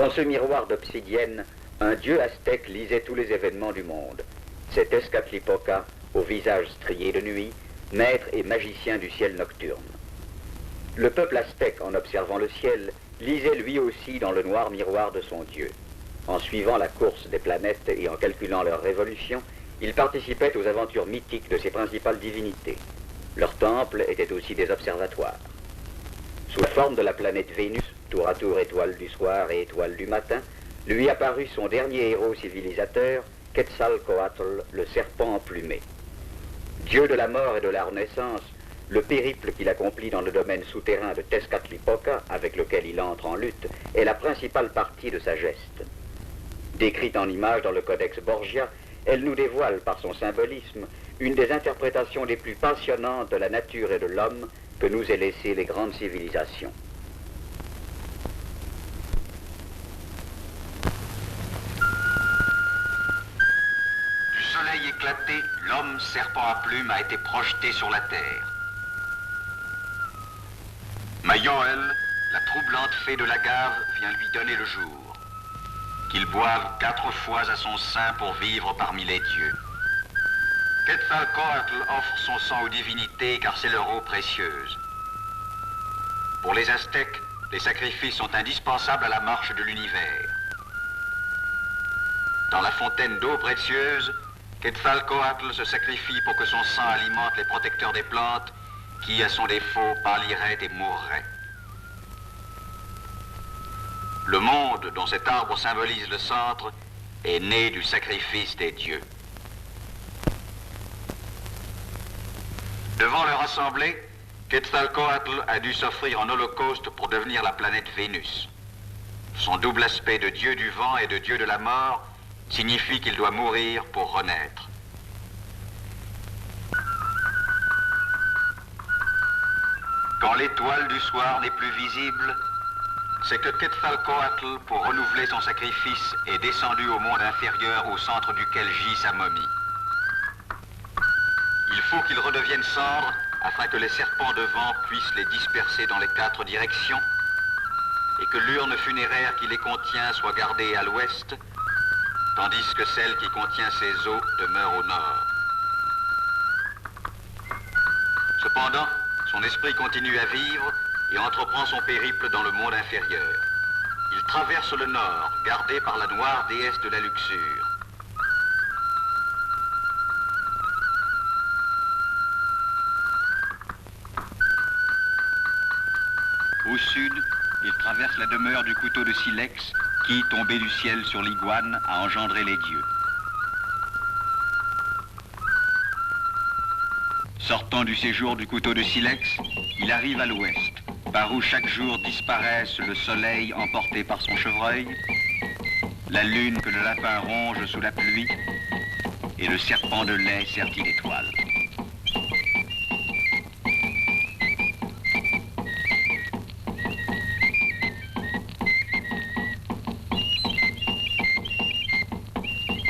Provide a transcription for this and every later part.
Dans ce miroir d'obsidienne, un dieu aztèque lisait tous les événements du monde. C'est Tezcatlipoca, au visage strié de nuit, maître et magicien du ciel nocturne. Le peuple aztèque, en observant le ciel, lisait lui aussi dans le noir miroir de son dieu. En suivant la course des planètes et en calculant leurs révolutions, il participait aux aventures mythiques de ses principales divinités. Leurs temples étaient aussi des observatoires. Sous la forme de la planète Vénus, tour à tour étoile du soir et étoile du matin, lui apparut son dernier héros civilisateur, Quetzalcoatl, le serpent emplumé. Dieu de la mort et de la renaissance, le périple qu'il accomplit dans le domaine souterrain de Tezcatlipoca, avec lequel il entre en lutte, est la principale partie de sa geste. Décrite en images dans le Codex Borgia, elle nous dévoile par son symbolisme une des interprétations les plus passionnantes de la nature et de l'homme que nous aient laissé les grandes civilisations. Du soleil éclaté, l'homme serpent à plumes a été projeté sur la terre. Mayoel, la troublante fée de la gare, vient lui donner le jour. Qu'il boive 4 fois à son sein pour vivre parmi les dieux. Quetzalcoatl offre son sang aux divinités car c'est leur eau précieuse. Pour les Aztèques, les sacrifices sont indispensables à la marche de l'univers. Dans la fontaine d'eau précieuse, Quetzalcoatl se sacrifie pour que son sang alimente les protecteurs des plantes qui, à son défaut, pâliraient et mourraient. Le monde, dont cet arbre symbolise le centre, est né du sacrifice des dieux. Devant leur assemblée, Quetzalcoatl a dû s'offrir en holocauste pour devenir la planète Vénus. Son double aspect de dieu du vent et de dieu de la mort signifie qu'il doit mourir pour renaître. Quand l'étoile du soir n'est plus visible, c'est que Quetzalcoatl, pour renouveler son sacrifice, est descendu au monde inférieur au centre duquel gît sa momie. Il faut qu'il redevienne cendre afin que les serpents de vent puissent les disperser dans les 4 directions et que l'urne funéraire qui les contient soit gardée à l'ouest, tandis que celle qui contient ses os demeure au nord. Cependant, son esprit continue à vivre et entreprend son périple dans le monde inférieur. Il traverse le nord, gardé par la noire déesse de la luxure. Au sud, il traverse la demeure du couteau de silex qui, tombé du ciel sur l'iguane, a engendré les dieux. Sortant du séjour du couteau de silex, il arrive à l'ouest, par où chaque jour disparaissent le soleil emporté par son chevreuil, la lune que le lapin ronge sous la pluie et le serpent de lait serti d'étoiles.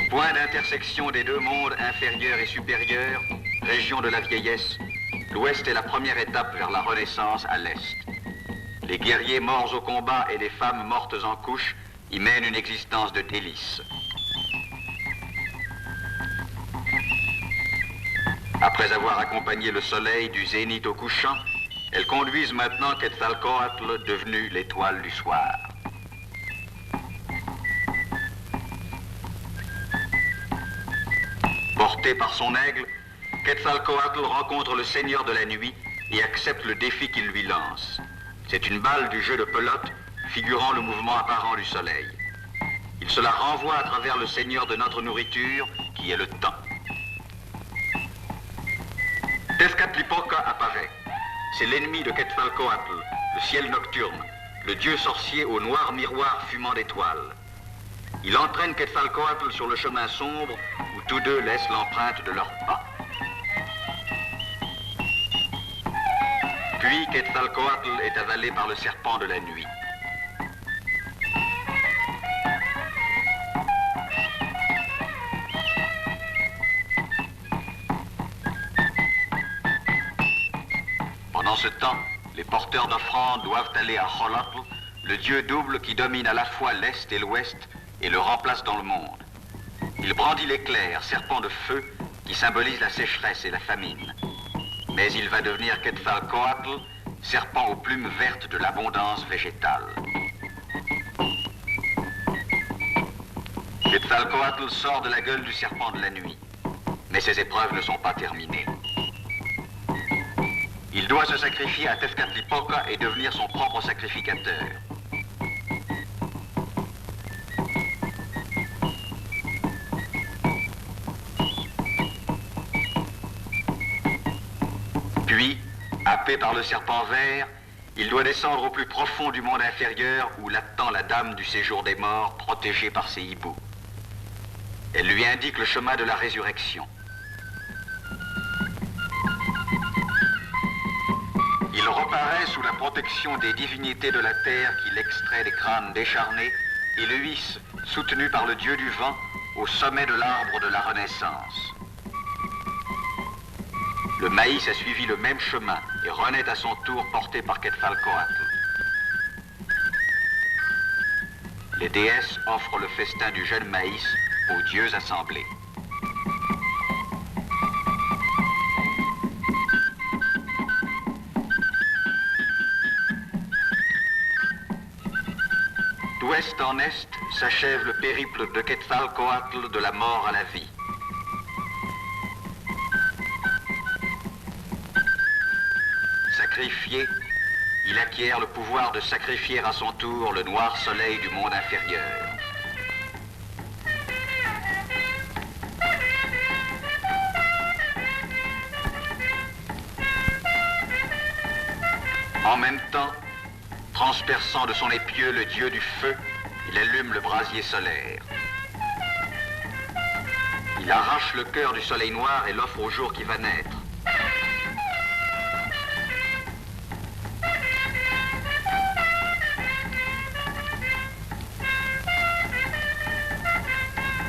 Point d'intersection des 2 mondes inférieurs et supérieurs, région de la vieillesse, l'ouest est la première étape vers la renaissance à l'est. Les guerriers morts au combat et les femmes mortes en couches y mènent une existence de délices. Après avoir accompagné le soleil du zénith au couchant, elles conduisent maintenant Quetzalcoatl, devenu l'étoile du soir. Porté par son aigle, Quetzalcoatl rencontre le seigneur de la nuit et accepte le défi qu'il lui lance. C'est une balle du jeu de pelote figurant le mouvement apparent du soleil. Il se la renvoie à travers le seigneur de notre nourriture, qui est le temps. Tezcatlipoca apparaît. C'est l'ennemi de Quetzalcoatl, le ciel nocturne, le dieu sorcier au noir miroir fumant d'étoiles. Il entraîne Quetzalcoatl sur le chemin sombre où tous deux laissent l'empreinte de leurs pas. Puis Quetzalcoatl est avalé par le serpent de la nuit. Pendant ce temps, les porteurs d'offrandes doivent aller à Xolotl le dieu double qui domine à la fois l'Est et l'Ouest et le remplace dans le monde. Il brandit l'éclair, serpent de feu, qui symbolise la sécheresse et la famine. Mais il va devenir Quetzalcoatl, serpent aux plumes vertes de l'abondance végétale. Quetzalcoatl sort de la gueule du serpent de la nuit. Mais ses épreuves ne sont pas terminées. Il doit se sacrifier à Tezcatlipoca et devenir son propre sacrificateur. Puis, happé par le serpent vert, il doit descendre au plus profond du monde inférieur où l'attend la dame du séjour des morts, protégée par ses hiboux. Elle lui indique le chemin de la résurrection. Il reparaît sous la protection des divinités de la terre qui l'extrait des crânes décharnés et le hisse, soutenu par le dieu du vent, au sommet de l'arbre de la Renaissance. Le maïs a suivi le même chemin et renaît à son tour porté par Quetzalcoatl. Les déesses offrent le festin du jeune maïs aux dieux assemblés. D'ouest en est s'achève le périple de Quetzalcoatl de la mort à la vie. Sacrifié, il acquiert le pouvoir de sacrifier à son tour le noir soleil du monde inférieur. En même temps, transperçant de son épieu le dieu du feu, il allume le brasier solaire. Il arrache le cœur du soleil noir et l'offre au jour qui va naître.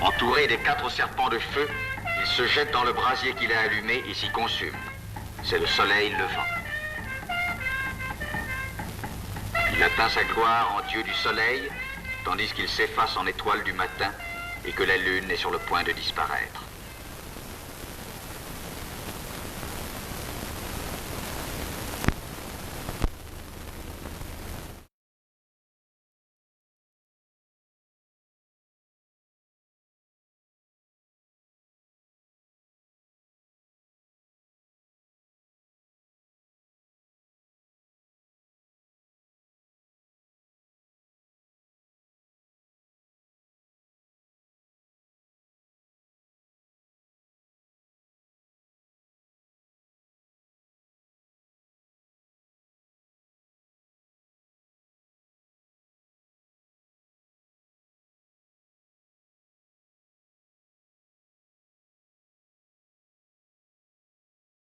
Entouré des 4 serpents de feu, il se jette dans le brasier qu'il a allumé et s'y consume. C'est le soleil levant. Il atteint sa gloire en dieu du soleil, tandis qu'il s'efface en étoile du matin et que la lune est sur le point de disparaître.